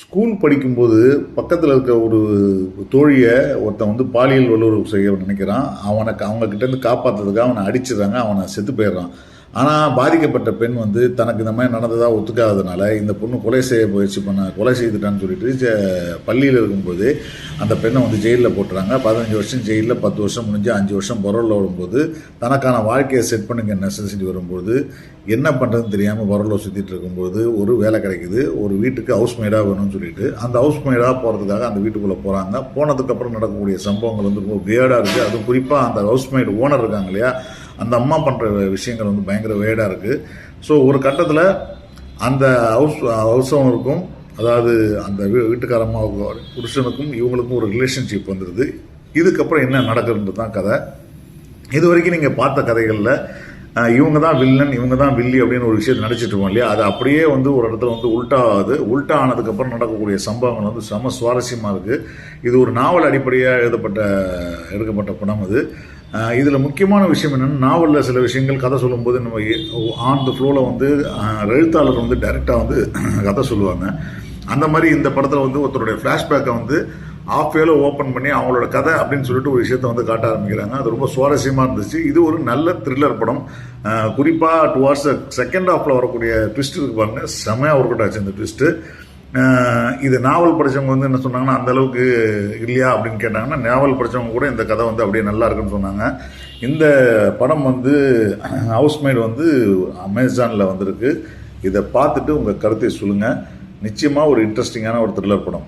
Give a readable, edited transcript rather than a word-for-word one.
School படிக்கும்போது பக்கத்தில் இருக்க ஒரு தோழியை ஒருத்தன் வந்து பாலியல் வல்லுறவு செய்ய நினைக்கிறான். அவங்க கிட்டேருந்து காப்பாற்றுறதுக்காக அவனை அடிச்சிடுறாங்க. அவனை செத்து போயிடுறான். ஆனால் பாதிக்கப்பட்ட பெண் வந்து தனக்கு இந்த மாதிரி நடந்ததாக ஒத்துக்காததுனால இந்த பொண்ணு கொலை செய்துட்டான்னு சொல்லிட்டு பள்ளியில் இருக்கும்போது அந்த பெண்ணை வந்து ஜெயிலில் போட்டுறாங்க. 15 வருஷம் ஜெயிலில், 10 வருஷம் முடிஞ்சு 5 வருஷம் பரோலில் வரும்போது தனக்கான வாழ்க்கையை செட் பண்ணுங்க நெசசிட்டி வரும்போது என்ன பண்ணுறதுன்னு தெரியாமல் பரோலில் சுற்றிட்டு இருக்கும்போது ஒரு வேலை கிடைக்குது. ஒரு வீட்டுக்கு ஹவுஸ் மேடாக வேணும்னு சொல்லிட்டு அந்த ஹவுஸ் மேடாக போகிறதுக்காக அந்த வீட்டுக்குள்ளே போகிறாங்க. போனதுக்கப்புறம் நடக்கக்கூடிய சம்பவங்கள் வந்து ரொம்ப வியர்டாக இருக்குது. அதுவும் குறிப்பாக அந்த ஹவுஸ் மேட் ஓனர் இருக்காங்க இல்லையா, அந்த அம்மா பண்ணுற விஷயங்கள் வந்து பயங்கர வேடாக இருக்குது. ஸோ ஒரு கட்டத்தில் அந்த ஹவுஸ் ஓனருக்கும், அதாவது அந்த வீட்டுக்காரம்மாவுக்கும் புருஷனுக்கும் இவங்களுக்கும் ஒரு ரிலேஷன்ஷிப் வந்துடுது. இதுக்கப்புறம் என்ன நடக்குதுன்றது தான் கதை. இது வரைக்கும் நீங்கள் பார்த்த கதைகளில் இவங்க தான் வில்லன், இவங்க தான் வில்லி அப்படின்னு ஒரு விஷயத்தை நடிச்சிட்டு இருக்கோம் இல்லையா, அது அப்படியே வந்து ஒரு இடத்துல வந்து உல்ட்டா ஆகுது. உல்ட்டா ஆனதுக்கப்புறம் நடக்கக்கூடிய சம்பவங்கள் வந்து செம சுவாரஸ்யமாக இருக்குது. இது ஒரு நாவல் அடிப்படையாக எடுக்கப்பட்ட படம் அது. இதில் முக்கியமான விஷயம் என்னென்னா, நாவலில் சில விஷயங்கள் கதை சொல்லும்போது நம்ம ஆன் த ஃப்ளோவில் வந்து எழுத்தாளர் வந்து டைரெக்டாக வந்து கதை சொல்லுவாங்க. அந்த மாதிரி இந்த படத்தில் வந்து ஒருத்தருடைய ஃப்ளாஷ்பேக்கை வந்து ஆஃப்வேல ஓப்பன் பண்ணி அவங்களோட கதை அப்படின்னு சொல்லிட்டு ஒரு விஷயத்தை வந்து காட்ட ஆரம்பிக்கிறாங்க. அது ரொம்ப சுவாரஸ்யமாக இருந்துச்சு. இது ஒரு நல்ல த்ரில்லர் படம். குறிப்பாக டுவார்ட்ஸ் செகண்ட் ஹாஃபில் வரக்கூடிய ட்விஸ்ட் இருக்கு பாருங்க, செமையாக ஒர்க் அவுட் ஆச்சு இந்த ட்விஸ்ட்டு. இது நாவல் படித்தவங்க வந்து என்ன சொன்னாங்கன்னா, அந்த அளவுக்கு இல்லையா அப்படின்னு கேட்டாங்கன்னா, நாவல் படித்தவங்க கூட இந்த கதை வந்து அப்படியே நல்லா இருக்குன்னு சொன்னாங்க. இந்த படம் வந்து ஹவுஸ்மேட் வந்து அமேசானில் வந்திருக்கு. இதை பார்த்துட்டு உங்கள் கருத்தை சொல்லுங்கள். நிச்சயமாக ஒரு இன்ட்ரெஸ்டிங்கான ஒரு த்ரில்லர் படம்.